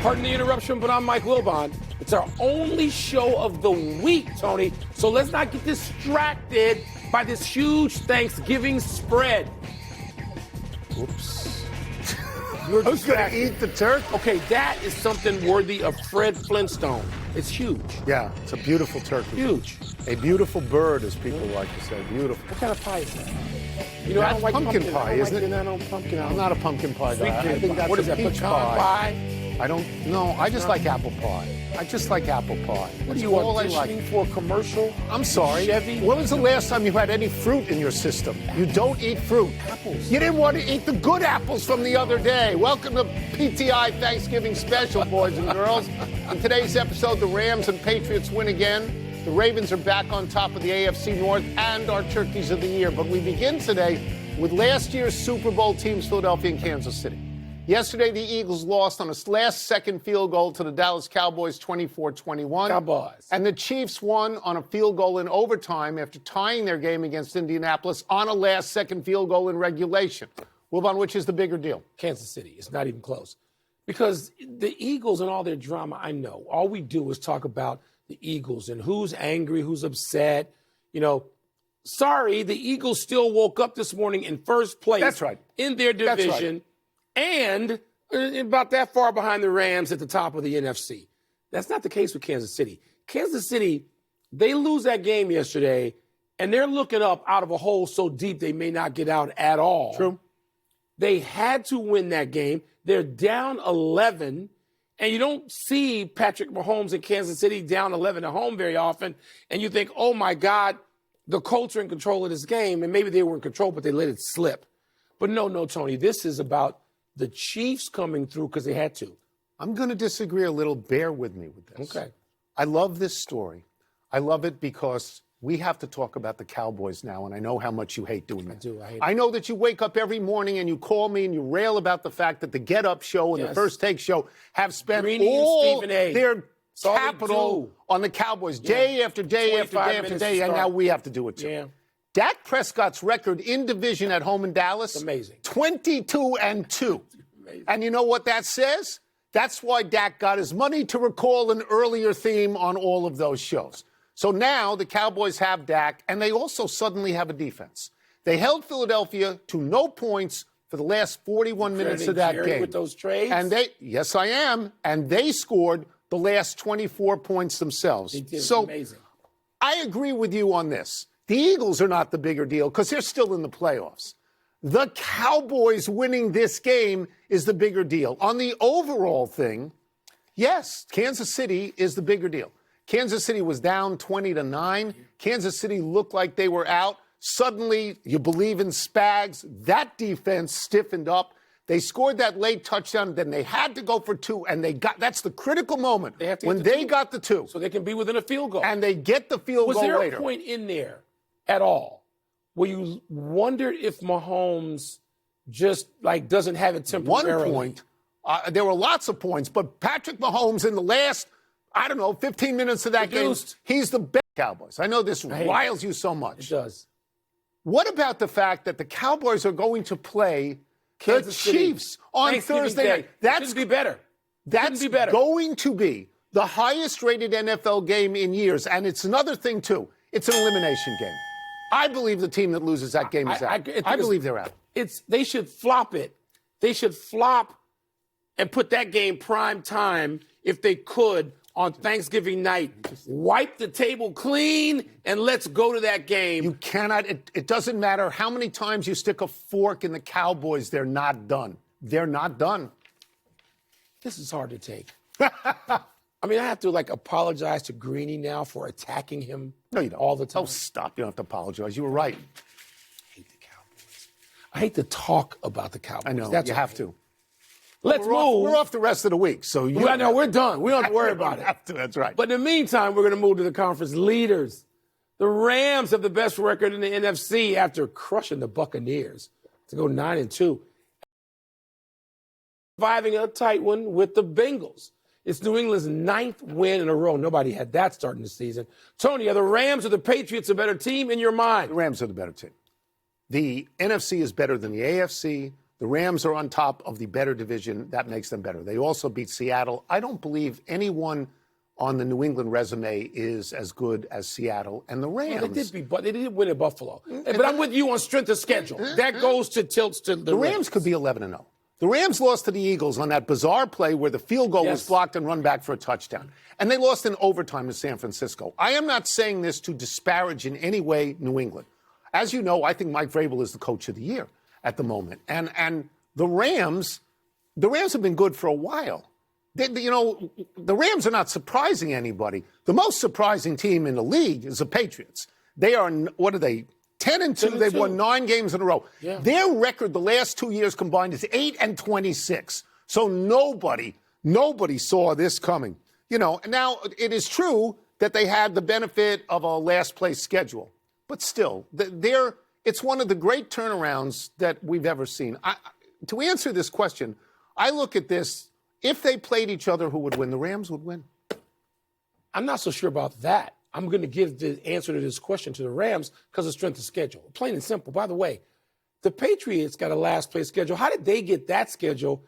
Pardon the interruption, but I'm Mike Wilbon. It's our only show of the week, Tony. So let's not get distracted by this huge Thanksgiving spread. Whoops. You're just going to eat the turkey? Okay, that is something worthy of Fred Flintstone. It's huge. Yeah, it's a beautiful turkey. Huge. A beautiful bird, as people like to say. Beautiful. What kind of pie is that? You know, I don't like pumpkin pie, isn't it? I'm not a pumpkin pie guy. I think that's what is a that, peach pecan pie. I don't know. I just like apple pie. I just like apple pie. What do you auditioning for a commercial? I'm sorry. Chevy? When was the last time you had any fruit in your system? You don't eat fruit. Apples. You didn't want to eat the good apples from the other day. Welcome to PTI Thanksgiving Special, boys and girls. In today's episode, the Rams and Patriots win again. The Ravens are back on top of the AFC North and our turkeys of the year. But we begin today with last year's Super Bowl teams, Philadelphia and Kansas City. Yesterday, the Eagles lost on a last-second field goal to the Dallas Cowboys, 24-21. Cowboys. And the Chiefs won on a field goal in overtime after tying their game against Indianapolis on a last-second field goal in regulation. Wilbon, which is the bigger deal? Kansas City. It's not even close. Because the Eagles and all their drama, I know. All we do is talk about the Eagles and who's angry, who's upset. You know, sorry, the Eagles still woke up this morning in first place. That's right. In their division. That's right. And about that far behind the Rams at the top of the NFC. That's not the case with Kansas City. Kansas City, they lose that game yesterday, and they're looking up out of a hole so deep they may not get out at all. True. They had to win that game. They're down 11, and you don't see Patrick Mahomes in Kansas City down 11 at home very often, and you think, oh, my God, the Colts are in control of this game, and maybe they were in control, but they let it slip. But no, Tony, this is about the Chiefs coming through because they had to. I'm going to disagree a little. Bear with me with this. Okay. I love this story. I love it because we have to talk about the Cowboys now, and I know how much you hate doing that. I do. I hate I know that you wake up every morning and you call me and you rail about the fact that the Get Up Show and the First Take Show have spent Greeny all and Stephen A. their all capital on the Cowboys day after day after day after day, and now we have to do it too. Yeah. Dak Prescott's record in division at home in Dallas, amazing. 22-2. And you know what that says? That's why Dak got his money, to recall an earlier theme on all of those shows. So now the Cowboys have Dak, and they also suddenly have a defense. They held Philadelphia to no points for the last 41 minutes of that game. With those trades? And yes, I am. And they scored the last 24 points themselves. So amazing. I agree with you on this. The Eagles are not the bigger deal because they're still in the playoffs. The Cowboys winning this game is the bigger deal. On the overall thing, yes, Kansas City is the bigger deal. Kansas City was down 20-9. Kansas City looked like they were out. Suddenly, you believe in Spags. That defense stiffened up. They scored that late touchdown. Then they had to go for two, and that's the critical moment when they got the two. So they can be within a field goal. And they get the field goal later. Was there a point in there at all where you wondered if Mahomes just, doesn't have it temporarily? 1 point. There were lots of points, but Patrick Mahomes in the last, 15 minutes of that game, he's the best Cowboys. I know this riles you so much. It does. What about the fact that the Cowboys are going to play the Chiefs on Thursday night? That should be better. That's going to be the highest-rated NFL game in years, and it's another thing, too. It's an elimination game. I believe the team that loses that game is out. I believe they're out. They should flop it. They should flop and put that game prime time if they could on Thanksgiving night. Wipe the table clean and let's go to that game. You cannot. It doesn't matter how many times you stick a fork in the Cowboys. They're not done. They're not done. This is hard to take. I have to apologize to Greeny now for attacking him. No, you don't. All the time. Oh, stop. You don't have to apologize. You were right. I hate the Cowboys. I hate to talk about the Cowboys. I know. You have to. Let's move. We're off the rest of the week. So we're done. We don't have to worry about it. Have to, that's right. But in the meantime, we're going to move to the conference leaders. The Rams have the best record in the NFC after crushing the Buccaneers to go 9-2. Surviving a tight one with the Bengals. It's New England's 9th win in a row. Nobody had that starting the season. Tony, are the Rams or the Patriots a better team in your mind? The Rams are the better team. The NFC is better than the AFC, The Rams are on top of the better division. That makes them better. They also beat Seattle. I don't believe anyone on the New England resume is as good as Seattle and the Rams. Well, they did win at Buffalo. But I'm with you on strength of schedule. That goes to tilts to the Rams could be 11-0. The Rams lost to the Eagles on that bizarre play where the field goal was blocked and run back for a touchdown. And they lost in overtime to San Francisco. I am not saying this to disparage in any way New England. As you know, I think Mike Vrabel is the coach of the year at the moment. And the Rams have been good for a while. The Rams are not surprising anybody. The most surprising team in the league is the Patriots. They are, what are they, 10-2. They've won 9 games in a row. Yeah. Their record the last 2 years combined is 8-26. So nobody saw this coming. Now it is true that they had the benefit of a last place schedule. But still, it's one of the great turnarounds that we've ever seen. To answer this question, I look at this. If they played each other, who would win? The Rams would win. I'm not so sure about that. I'm going to give the answer to this question to the Rams because of strength of schedule. Plain and simple. By the way, the Patriots got a last place schedule. How did they get that schedule?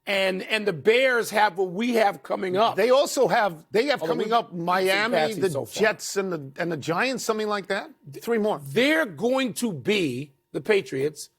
And the Bears have what we have coming up. They also have coming up Miami, the Jets, and the Giants, something like that. 3 more. They're going to be, the Patriots,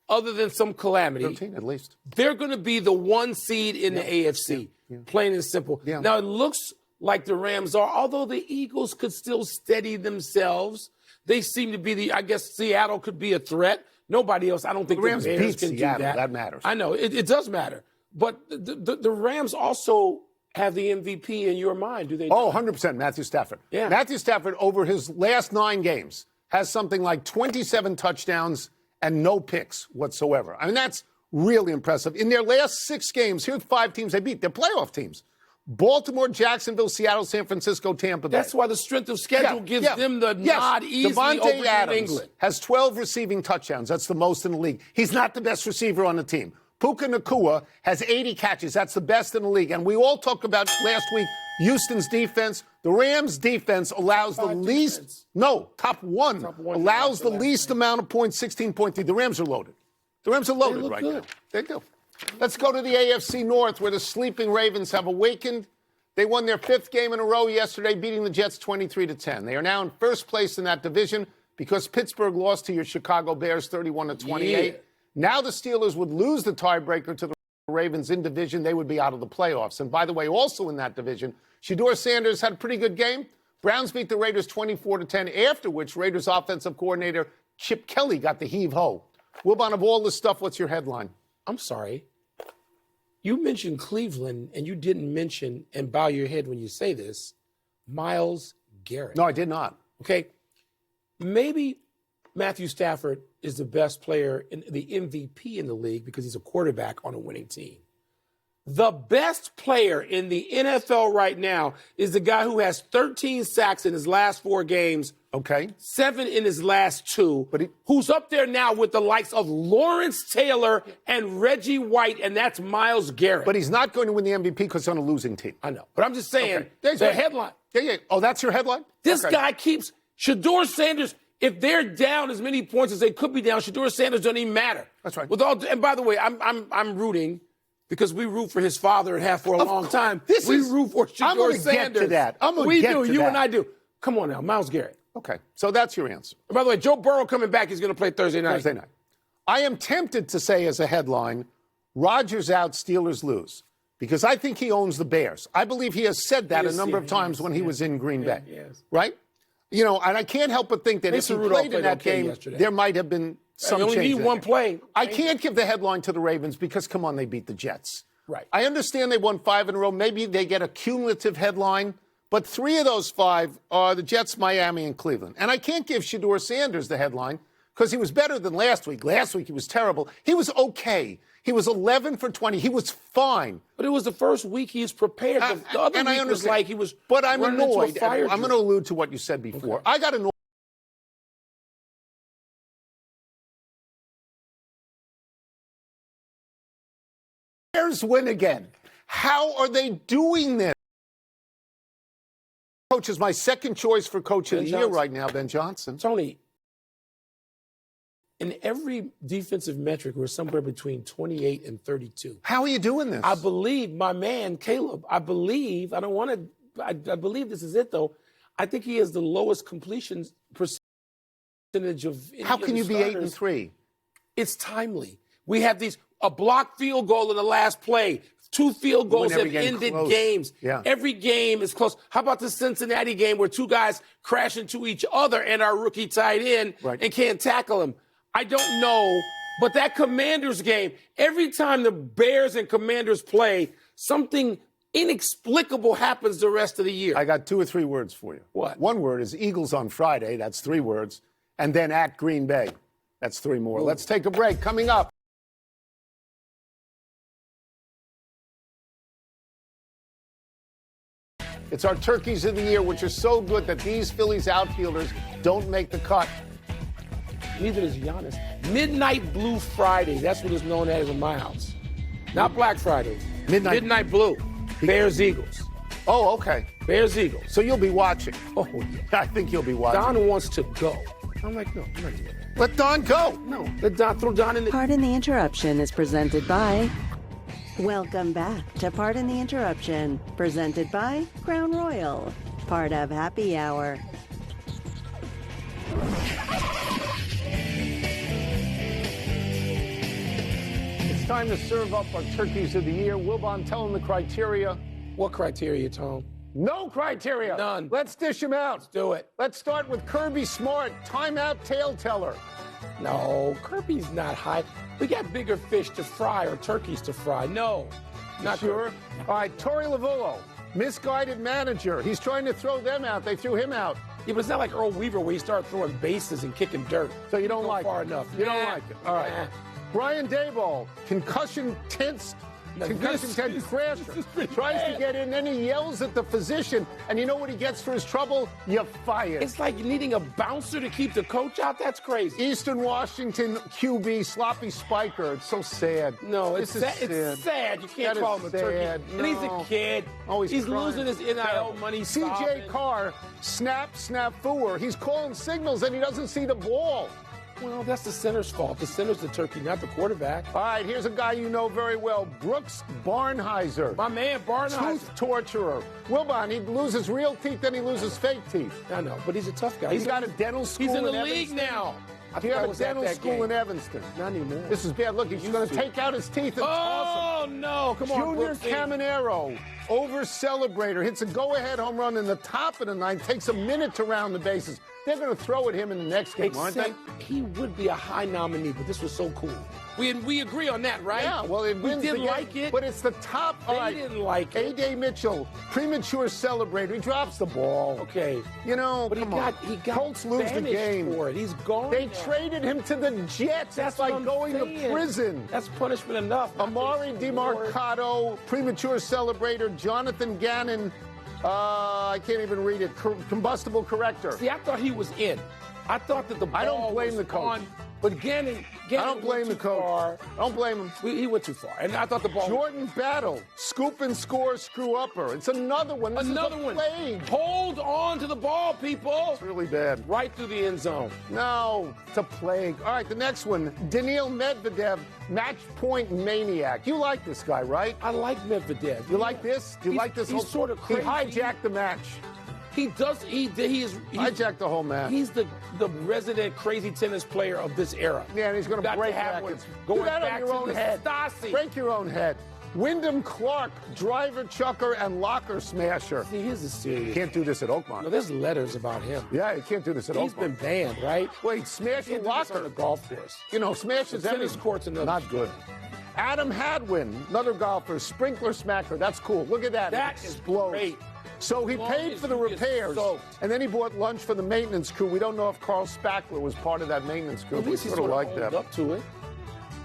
other than some calamity, 13 at least. They're going to be the 1 seed in the AFC, plain and simple. Yeah. Now, it looks like the Rams are, although the Eagles could still steady themselves. They seem to be I guess Seattle could be a threat. Nobody else, I don't think the Rams Bears beat can Seattle. do that. That matters. I know, it does matter. But the Rams also have the MVP in your mind, do they not? Oh, 100%, Matthew Stafford. Yeah. Matthew Stafford, over his last 9 games, has something like 27 touchdowns and no picks whatsoever. I mean, that's really impressive. In their last 6 games, here's 5 teams they beat. They're playoff teams. Baltimore, Jacksonville, Seattle, San Francisco, Tampa Bay. That's why the strength of schedule gives them the nod easily over New England. Has 12 receiving touchdowns. That's the most in the league. He's not the best receiver on the team. Puka Nacua has 80 catches. That's the best in the league. And we all talked about last week Houston's defense. The Rams' defense allows the least, top one allows the least amount of points, 16.3. The Rams are loaded. The Rams are loaded right now. They do. Let's go to the AFC North, where the sleeping Ravens have awakened. They won their 5th game in a row yesterday, beating the Jets 23-10. They are now in first place in that division because Pittsburgh lost to your Chicago Bears 31-28. Yeah. Now the Steelers would lose the tiebreaker to the Ravens in division. They would be out of the playoffs. And by the way, also in that division, Shedeur Sanders had a pretty good game. Browns beat the Raiders 24-10, after which Raiders offensive coordinator Chip Kelly got the heave-ho. Wilbon, of all this stuff, what's your headline? I'm sorry. You mentioned Cleveland, and you didn't mention, and bow your head when you say this, Myles Garrett. No, I did not. Okay. Maybe Matthew Stafford is the best player, in the MVP in the league because he's a quarterback on a winning team. The best player in the NFL right now is the guy who has 13 sacks in his last 4 games. Okay. 7 in his last 2. But who's up there now with the likes of Lawrence Taylor and Reggie White, and that's Myles Garrett. But he's not going to win the MVP because he's on a losing team. I know. But I'm just saying, the headline. Yeah. Oh, that's your headline? This guy keeps Shedeur Sanders. If they're down as many points as they could be down, Shedeur Sanders doesn't even matter. That's right. And by the way, I'm rooting because we root for his father and have for a long time. We root for Shedeur Sanders. I'm going to get to that. We do. You and I do. Come on now, Myles Garrett. Okay, so that's your answer. And by the way, Joe Burrow coming back. He's going to play Thursday night. I am tempted to say as a headline, Rodgers out, Steelers lose, because I think he owns the Bears. I believe he has said that a number of times when he was in Green Bay. Yes. Right? And I can't help but think that if he played in that game, there might have been some change. You only need one play. I can't give the headline to the Ravens because, come on, they beat the Jets. Right. I understand they won 5 in a row. Maybe they get a cumulative headline. But 3 of those 5 are the Jets, Miami, and Cleveland. And I can't give Shedeur Sanders the headline because he was better than last week. Last week he was terrible. He was okay. He was 11 for 20. He was fine. But it was the first week he's prepared. The other week was like he was. But I'm annoyed. I'm going to allude to what you said before. Okay. I got annoyed. Bears win again. How are they doing this? Coach is my second choice for coach of the year right now, Ben Johnson. Tony, In every defensive metric, we're somewhere between 28 and 32. How are you doing this? I believe my man, Caleb, I believe this is it, though. I think he has the lowest completion percentage of any How of can the you be starters. 8-3? It's timely. We have a blocked field goal in the last play. 2 field goals have ended games. Yeah. Every game is close. How about the Cincinnati game where 2 guys crash into each other and our rookie tight end and can't tackle him? I don't know. But that Commanders game, every time the Bears and Commanders play, something inexplicable happens the rest of the year. I got 2 or 3 words for you. What? One word is Eagles on Friday. That's 3 words. And then at Green Bay. That's 3 more. Ooh. Let's take a break. Coming up. It's our turkeys of the year, which are so good that these Phillies outfielders don't make the cut. Neither does Giannis. Midnight Blue Friday. That's what it's known as in my house. Not Black Friday. Midnight Blue. Bears Eagles. Oh, okay. Bears Eagles. So you'll be watching. Oh, yeah. I think you'll be watching. Don wants to go. I'm like, no, I'm not doing that. Let Don go. No, let Don throw Don in the. Pardon the Interruption is presented by. Welcome back to Pardon the Interruption, presented by Crown Royal, part of Happy Hour. It's time to serve up our turkeys of the year. Wilbon, tell them the criteria. What criteria, Tom? No criteria. None. Let's dish them out. Let's do it. Let's start with Kirby Smart, timeout tail teller. No, Kirby's not high. We got bigger fish to fry or turkeys to fry. No, not Sure. Kirby. All right, Torey Lovullo, misguided manager. He's trying to throw them out. They threw him out. Yeah, but it's not like Earl Weaver where he started throwing bases and kicking dirt. So you don't Go like far it. enough. You don't Nah. like it. All right. Nah. Brian Daboll, concussion tense Now, crasher. this is pretty Tries bad. to get in, then he yells at the physician, and you know what he gets for his trouble? You're fired. It's like needing a bouncer to keep the coach out. That's crazy. Eastern Washington QB, Sloppy Spiker. It's so sad. No, This it's is sad. It's sad. You can't That call is him a turkey. sad. And he's No. a kid. Oh, he's crying. losing his NIL Terrible. money. CJ sobbing. Carr, snap-fooer. He's calling signals, and he doesn't see the ball. Well, that's the center's fault. The center's the turkey, not the quarterback. All right, here's a guy you know very well, Brooks Barnheiser. My man, Barnheiser. Tooth torturer. Wilbon, he loses real teeth, then he loses fake teeth. I know, but he's a tough guy. He's got a dental school He's in the in league Evanston. now. I He think I had a was at dental that school game. in Evanston. Not anymore. This is bad. Look, he's going to take out his teeth and toss them. Oh, no. Come on, Junior Brooksy. Caminero, over-celebrator, hits a go-ahead home run in the top of the ninth, takes a minute to round the bases. They're going to throw at him in the next game, aren't they? Except he would be a high nominee, but this was so cool. We agree on that, right? Yeah, well, it we wins the didn't game, like it. but it's the top. They All right. didn't like it. A.J. Mitchell, premature celebrator. He drops the ball. Okay. You know, But come on. he got Colts lose the banished game. for it. He's gone. They now. traded him to the Jets. That's what like I'm going to saying. prison. That's punishment enough. Amari DiMarcato, premature celebrator. Jonathan Gannon, I can't even read it. Combustible corrector. See, I thought he was in. I thought that the ball I don't blame was the coach. on, but Gannon I don't blame the went too coach. far. I don't blame him. He went too far, and I thought the ball. Jordan Battle, scoop and score, screw upper. It's another one. This Another is a one. plague. Hold on to the ball, people. It's really bad. Right through the end zone. No, it's a plague. All right, the next one, Daniil Medvedev, match point maniac. You like this guy, right? I like Medvedev. You like this? Do you like this? He's sort of crazy. He hijacked the match. He does. He is. Hijacked the whole match. He's the resident crazy tennis player of this era. Yeah, and he's going to Got break to have rackets. one. Do Going that back on your to own the head. Stasi. Break your own head. Wyndham Clark, driver chucker and locker smasher. See, here's the serious. Can't do this at Oakmont. No, there's letters about him. Yeah, you can't do this at He's Oakmont. been banned, right? Wait, smash Can't a do this on locker. the golf course. You know, smashes The tennis every court's another Not story. good. Adam Hadwin, another golfer, sprinkler smacker. That's cool. Look at that. That It is explodes. great. So he As long paid as for the you get repairs, soaked. and then he bought lunch for the maintenance crew. We don't know if Carl Spackler was part of that maintenance crew. At but least we he sort of sort like of owned that. up to it.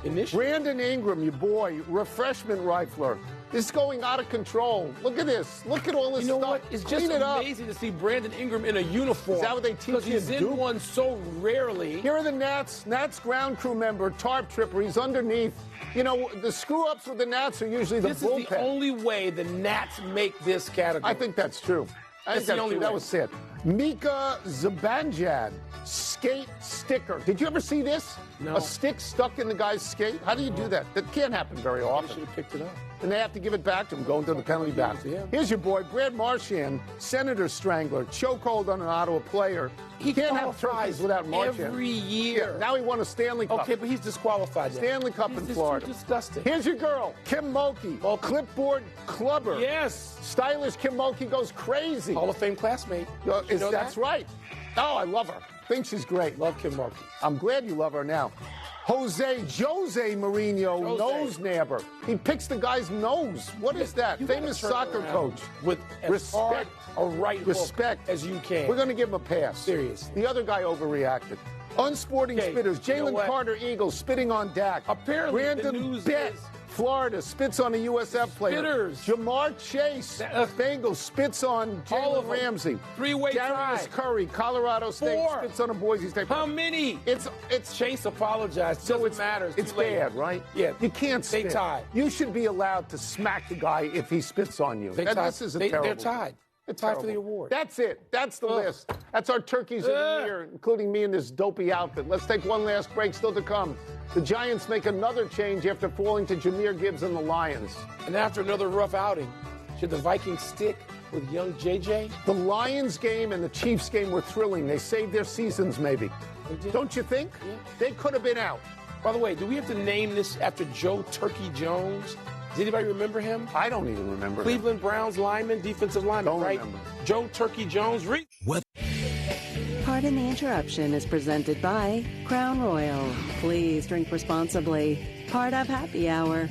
Initially. Brandon Ingram, your boy, refreshment rifler. This is going out of control. Look at this. Look at all this You know stuff. what? It's just Clean it up. amazing to see Brandon Ingram in a uniform. Is that what they teach Because you he's to in do? one so rarely. Here are the Nats. Nats ground crew member, tarp tripper. He's underneath. You know, the screw-ups with the Nats are usually the This bullpen. is the only way the Nats make this category. I think that's true. I That's think the only true. That way. was it. Mika Zibanejad, skate sticker. Did you ever see this? No. A stick stuck in the guy's skate? How do you do that? That can't happen very They often. should have picked it up. And they have to give it back to him, going to the penalty box. Yeah. Here's your boy, Brad Marchand, Senator Strangler, chokehold on an Ottawa player. He can't have qualifies turkeys without Marchand. every year. Yeah, now he won a Stanley Cup. Okay, but he's disqualified. Then. Stanley Cup He's in just Florida. Too disgusting. Here's your girl, Kim Mulkey, clipboard clubber. Yes. Stylish Kim Mulkey goes crazy. Hall of Fame classmate. That's right. Oh, I love her. Think she's great. Love Kim Mulkey. I'm glad you love her now. Jose Mourinho, nose nabber. He picks the guy's nose. What is that? You gotta Famous turn soccer around coach. with as Respect. hard a right hook Respect. as you can. We're going to give him a pass. Seriously. The other guy overreacted. Unsporting Okay, spitters. you know Jalen what? Carter, Eagles, spitting on Dak. Apparently, the Brandon news Bett, is- Florida, spits on a USF player. Spitters. Jamar Chase, Bengals, spits on All Jalen of them. Ramsey. Three-way Darius tie. Curry, Colorado State, 4. spits on a Boise State player. How many? It's Chase apologized. so Doesn't matter. It's too late. bad, right? Yeah. You can't They spit. tied. You should be allowed to smack the guy if he spits on you. They tied. This is a They're terrible. tied. They're tied for the award. That's it. That's the list. That's our turkeys of the year, including me in this dopey outfit. Let's take one last break. Still to come. The Giants make another change after falling to Jameer Gibbs and the Lions. And after another rough outing, should the Vikings stick with young JJ? The Lions game and the Chiefs game were thrilling. They saved their seasons, maybe. They did. Don't you think? Yeah. They could have been out. By the way, do we have to name this after Joe Turkey Jones? Does anybody remember him? I don't even remember. Cleveland Browns lineman, defensive lineman, Don't right? remember. Joe Turkey Jones. Pardon the Interruption is presented by Crown Royal. Please drink responsibly. Part of Happy Hour.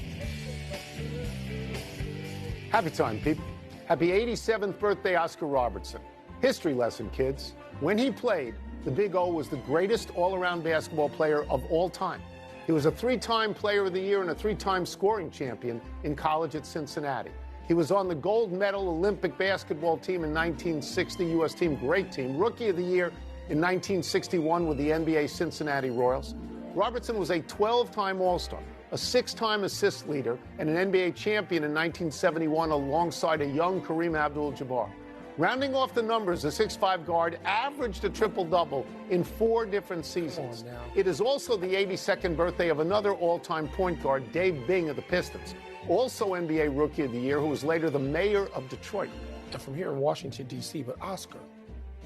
Happy time, people. Happy 87th birthday, Oscar Robertson. History lesson, kids. When he played, the Big O was the greatest all-around basketball player of all time. He was a 3-time Player of the Year and a 3-time scoring champion in college at Cincinnati. He was on the gold medal Olympic basketball team in 1960, U.S. team, great team. Rookie of the Year in 1961 with the NBA Cincinnati Royals. Robertson was a 12-time All-Star, a 6-time assist leader, and an NBA champion in 1971 alongside a young Kareem Abdul-Jabbar. Rounding off the numbers, the 6'5" guard averaged a triple-double in 4 different seasons. Come on now. It is also the 82nd birthday of another all-time point guard, Dave Bing of the Pistons, also NBA Rookie of the Year, who was later the mayor of Detroit. And from here in Washington, D.C., but Oscar,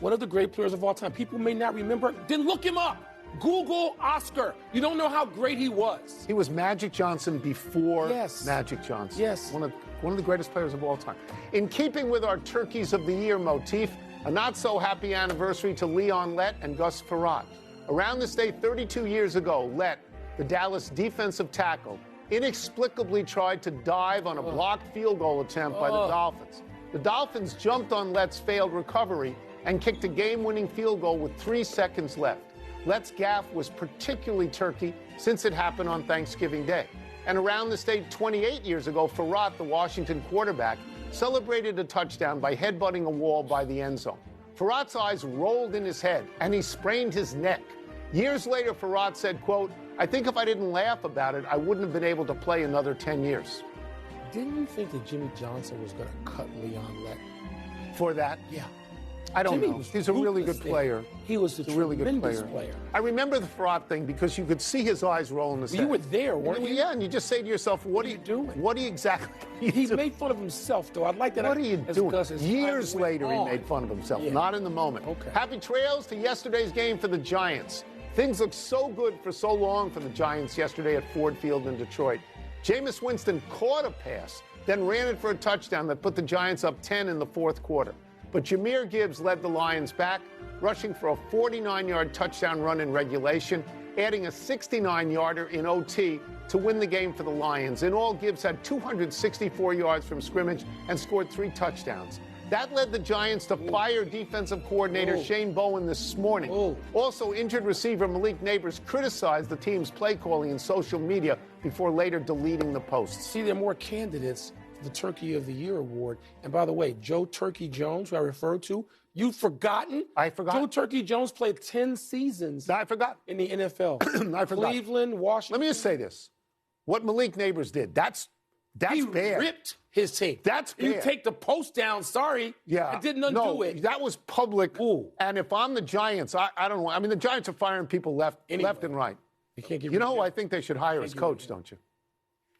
one of the great players of all time. People may not remember. Then look him up. Google Oscar. You don't know how great he was. He was Magic Johnson before Yes. Magic Johnson. Yes. One of the greatest players of all time. In keeping with our Turkeys of the Year motif, a not-so-happy anniversary to Leon Lett and Gus Frerotte. Around this day 32 years ago, Lett, the Dallas defensive tackle, inexplicably tried to dive on a blocked field goal attempt by the Dolphins. The Dolphins jumped on Lett's failed recovery and kicked a game-winning field goal with 3 seconds left. Lett's gaffe was particularly turkey since it happened on Thanksgiving Day. And around this date 28 years ago, Frerotte, the Washington quarterback, celebrated a touchdown by headbutting a wall by the end zone. Ferrotte's eyes rolled in his head, and he sprained his neck. Years later, Frerotte said, quote, "I think if I didn't laugh about it, I wouldn't have been able to play another 10 years. Didn't you think that Jimmy Johnson was going to cut Leon Lett? For that? Yeah. I don't Jimmy know. was He's a really good ruthless there. player. He was He's a really good tremendous player. player. I remember the Frerotte thing because you could see his eyes roll in his head. You were there, weren't you? Yeah, and you just say to yourself, what are you doing? What are you exactly He made fun of himself, though. I'd like that. What are you as doing? Gus, as Years time went later, he on. made fun of himself, Yeah. not in the moment. Okay. Happy trails to yesterday's game for the Giants. Things looked so good for so long for the Giants yesterday at Ford Field in Detroit. Jameis Winston caught a pass, then ran it for a touchdown that put the Giants up 10 in the fourth quarter. But Jameer Gibbs led the Lions back, rushing for a 49-yard touchdown run in regulation, adding a 69-yarder in OT to win the game for the Lions. In all, Gibbs had 264 yards from scrimmage and scored 3 touchdowns. That led the Giants to fire defensive coordinator Shane Bowen this morning. Also, injured receiver Malik Neighbors criticized the team's play calling in social media before later deleting the posts. See, there are more candidates for the Turkey of the Year award. And by the way, Joe Turkey Jones, who I referred to, you've forgotten? I forgot. Joe Turkey Jones played 10 seasons I forgot. in the NFL. I forgot. Cleveland, Washington. Let me just say this. What Malik Neighbors did, that's That's he bad. ripped his team. That's bad. You take the post down, sorry. Yeah. It didn't undo it. That was public. Ooh. And if I'm the Giants, I don't know. I mean, the Giants are firing people left and right. You can't give You know who I think they should hire as coach, don't you?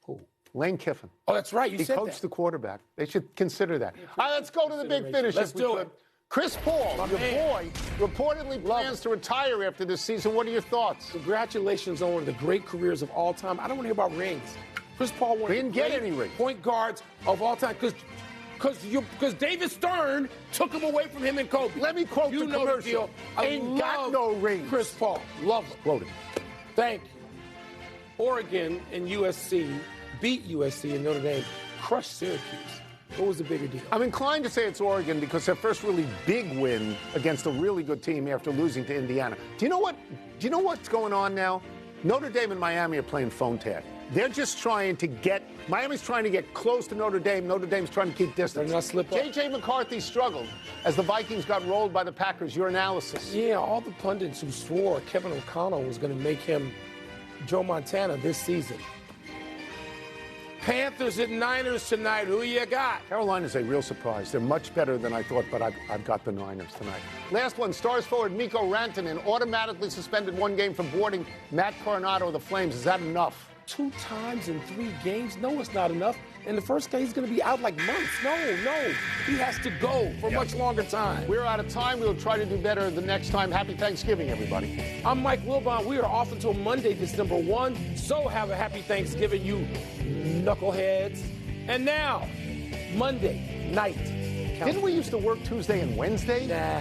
Who? Lane Kiffin. Oh, that's right. You He said coached that. the quarterback. They should consider that. All right, let's go to the big finish. Let's if we do could. it. Chris Paul, My your man. boy, reportedly plans to retire after this season. What are your thoughts? Congratulations on one of the great careers of all time. I don't want to hear about rings. Chris Paul won. He didn't get any rings. Point guards of all time because David Stern took him away from him and Kobe. Let me quote you the know commercial. The deal. I Ain't got love no rings. Chris Paul, love him. Quote him. Thank you. Oregon and USC beat USC and Notre Dame, crushed Syracuse. What was the bigger deal? I'm inclined to say it's Oregon because their first really big win against a really good team after losing to Indiana. Do you know what's going on now? Notre Dame and Miami are playing phone tag. They're just trying to Miami's trying to get close to Notre Dame. Notre Dame's trying to keep distance. They're not slip up. J.J. McCarthy struggled as the Vikings got rolled by the Packers. Your analysis. Yeah, all the pundits who swore Kevin O'Connell was going to make him Joe Montana this season. Panthers at Niners tonight. Who you got? Carolina's a real surprise. They're much better than I thought, but I've got the Niners tonight. Last one, Stars forward Mikko Rantanen automatically suspended one game for boarding Matt Coronado of the Flames. Is that enough? 2 times in 3 games? No, it's not enough. In the first game, he's going to be out like months. No. He has to go for much longer time. We're out of time. We'll try to do better the next time. Happy Thanksgiving, everybody. I'm Mike Wilbon. We are off until Monday, December 1. So have a happy Thanksgiving, you knuckleheads. And now, Monday night. Didn't we used to work Tuesday and Wednesday? Nah.